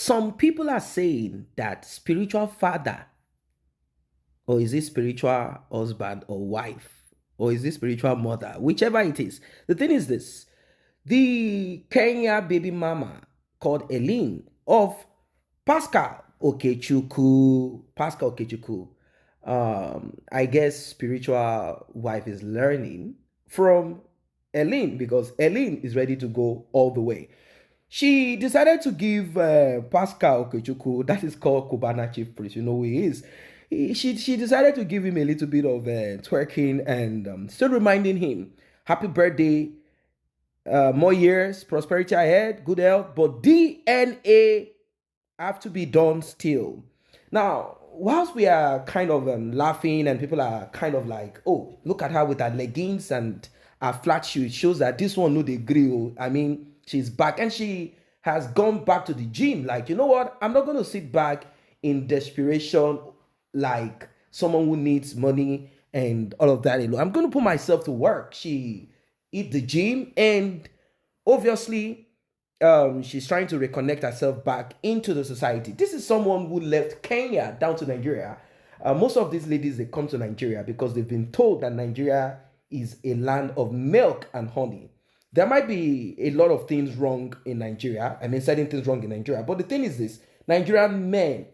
Some people are saying that spiritual father, or is it spiritual husband or wife, or is it spiritual mother, whichever it is. The thing is this: the Kenya baby mama called Eileen of Pascal Okechukwu, I guess spiritual wife is learning from Eileen because Eileen is ready to go all the way. She decided to give Pascal Okechukwu, that is called Cubana chief priest, you know who he is. She decided to give him a little bit of twerking and still reminding him, happy birthday, more years, prosperity ahead, good health, but DNA have to be done still. Now, whilst we are kind of laughing and people are kind of like, oh, look at her with her leggings and her flat shoe, it shows that this one no dey gree. I mean, she's back and she has gone back to the gym. Like, you know what? I'm not going to sit back in desperation like someone who needs money and all of that. I'm going to put myself to work. She hit the gym and obviously she's trying to reconnect herself back into the society. This is someone who left Kenya down to Nigeria. Most of these ladies, they come to Nigeria because they've been told that Nigeria is a land of milk and honey. There might be a lot of things wrong in Nigeria. I mean, certain things wrong in Nigeria. But the thing is this: Nigerian men,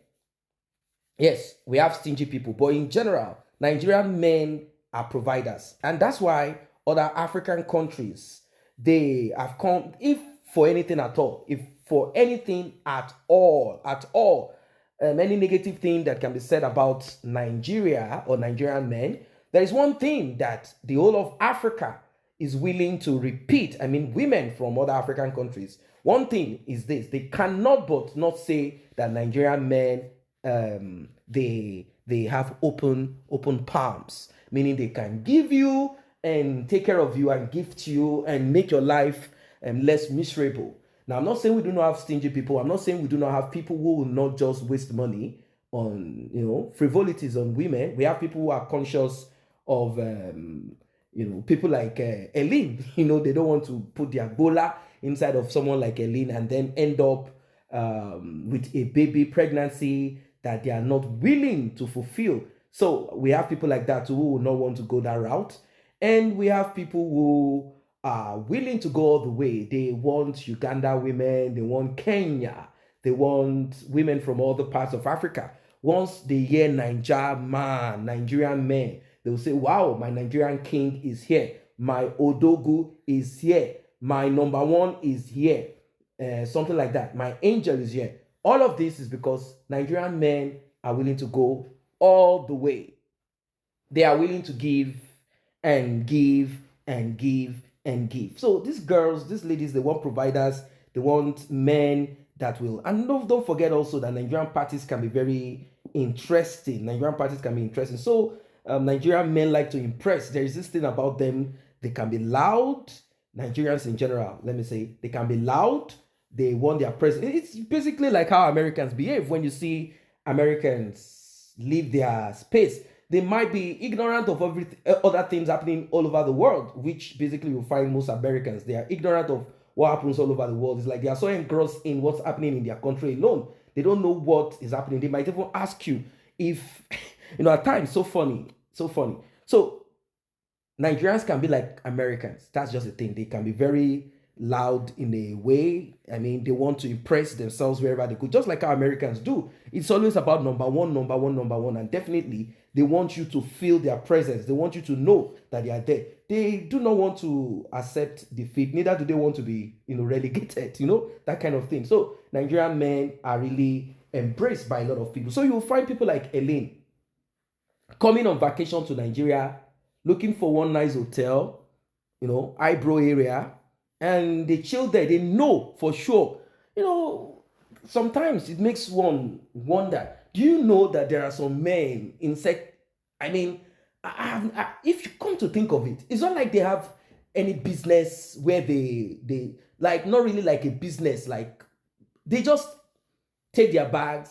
yes, we have stingy people, but in general, Nigerian men are providers. And that's why other African countries, they have come, if for anything at all, any negative thing that can be said about Nigeria or Nigerian men, there is one thing that the whole of Africa is willing to repeat. I mean, women from other African countries. One thing is this: they cannot but not say that Nigerian men, they have open palms, meaning they can give you and take care of you and gift you and make your life less miserable. Now, I'm not saying we do not have stingy people. I'm not saying we do not have people who will not just waste money on, frivolities on women. We have people who are conscious of, people like Eileen. They don't want to put their bola inside of someone like Eileen and then end up with a baby pregnancy that they are not willing to fulfill. So we have people like that who will not want to go that route. And we have people who are willing to go all the way. They want Uganda women, they want Kenya, they want women from other parts of Africa. Once they hear Nigerian men, they will say, wow, my Nigerian king is here. My Odogu is here. My number one is here. Something like that. My angel is here. All of this is because Nigerian men are willing to go all the way. They are willing to give and give and give and give. So these girls, these ladies, they want providers. They want men that will. And don't forget also that Nigerian parties can be very interesting. So Nigerian men like to impress. There is this thing about them. They can be loud. Nigerians in general, let me say, they can be loud. They want their presence. It's basically like how Americans behave. When you see Americans leave their space, they might be ignorant of other things happening all over the world, which basically you find most Americans. They are ignorant of what happens all over the world. It's like they are so engrossed in what's happening in their country alone. They don't know what is happening. They might even ask you if, at times, so funny. So Nigerians can be like Americans. That's just the thing. They can be very loud in a way. I mean, they want to impress themselves wherever they go, just like how Americans do. It's always about number one. And definitely, they want you to feel their presence. They want you to know that they are there. They do not want to accept defeat. Neither do they want to be, relegated, that kind of thing. So Nigerian men are really embraced by a lot of people. So you'll find people like Eileen coming on vacation to Nigeria, looking for one nice hotel, eyebrow area, and they chill there. They know for sure. Sometimes it makes one wonder. Do you know that there are some men if you come to think of it, it's not like they have any business where they like, not really like a business. Like, they just take their bags,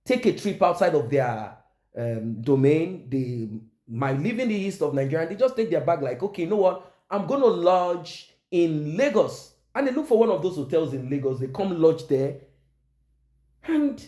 take a trip outside of their domain. They might live in the east of Nigeria. They just take their bag like, okay, you know what? I'm going to lodge in Lagos. And they look for one of those hotels in Lagos. They come lodge there. And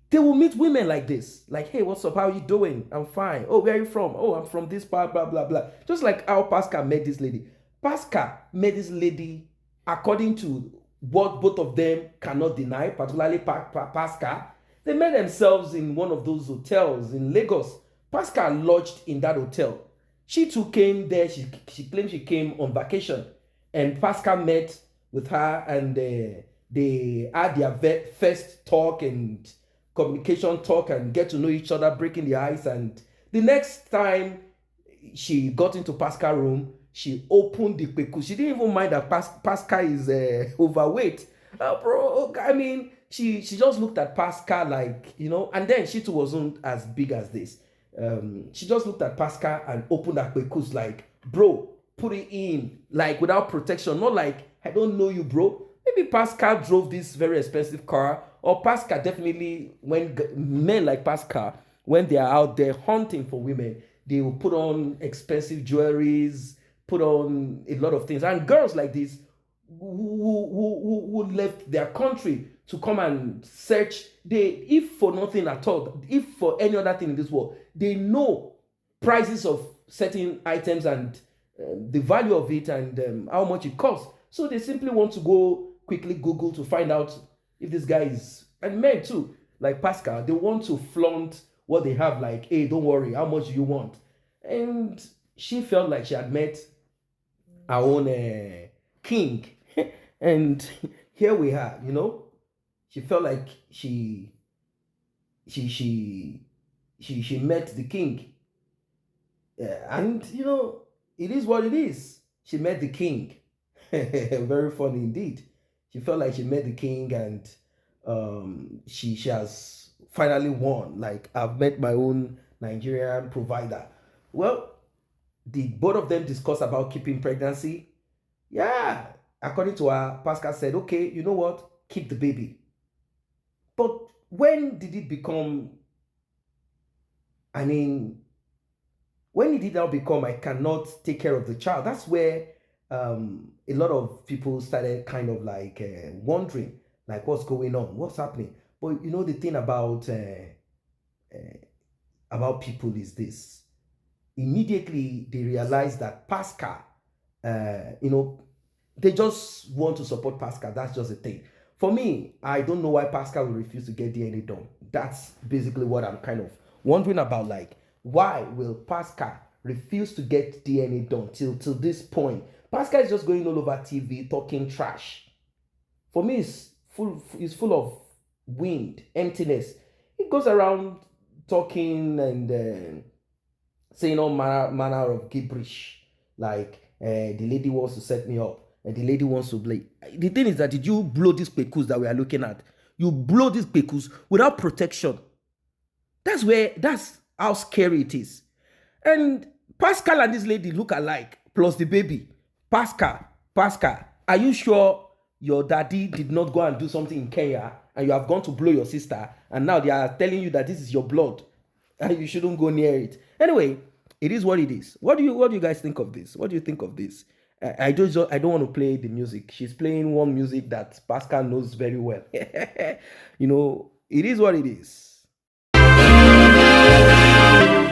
they will meet women like this, like, hey, what's up? How are you doing? I'm fine. Oh, where are you from? Oh, I'm from this part, blah, blah, blah. Just like how Pascal met this lady. Pascal met this lady according to what both of them cannot deny, particularly Pascal. They met themselves in one of those hotels in Lagos. Pascal lodged in that hotel. She too came there. She claimed she came on vacation. And Pascal met with her, and they had their first talk and communication talk and get to know each other, breaking the ice. And the next time she got into Pascal's room, she opened the peku. She didn't even mind that Pascal is overweight. Bro, I mean, she just looked at Pascal like, and then she too wasn't as big as this. She just looked at Pascal and opened her pekus like, bro, put it in, like without protection, not like, I don't know you, bro. Maybe Pascal drove this very expensive car, or Pascal definitely, when men like Pascal, when they are out there hunting for women, they will put on expensive jewelries, put on a lot of things. And girls like this who left their country to come and search, if for nothing at all, if for any other thing in this world, they know prices of certain items and the value of it and how much it costs. So they simply want to go quickly Google to find out if this guy is, and men too, like Pascal, they want to flaunt what they have, like, hey, don't worry, how much do you want? And she felt like she had met her own king. And here we are, she felt like she met the king. And it is what it is. She met the king. Very funny indeed. She felt like she met the king, and she has finally won. Like, I've met my own Nigerian provider. Well, did both of them discuss about keeping pregnancy? Yeah. According to her, Pascal said, okay, you know what? Keep the baby. But when did it become, when did it now become, I cannot take care of the child? That's where a lot of people started kind of like wondering, like, what's going on? What's happening? But the thing about people is this. Immediately, they realized that Pascal, they just want to support Pascal. That's just the thing. For me, I don't know why Pascal will refuse to get DNA done. That's basically what I'm kind of wondering about. Like, why will Pascal refuse to get DNA done till this point? Pascal is just going all over TV talking trash. For me, it's full of wind, emptiness. He goes around talking and saying all manner of gibberish. Like, the lady wants to set me up, and the lady wants to play. The thing is that, did you blow these pekus that we are looking at? You blow these pekus without protection. That's how scary it is. And Pascal and this lady look alike, plus the baby. Pascal, are you sure your daddy did not go and do something in Kenya and you have gone to blow your sister, and now they are telling you that this is your blood and you shouldn't go near it? Anyway, it is what it is. What do you guys think of this? What do you think of this? I don't want to play the music. She's playing one music that Pascal knows very well. It is what it is.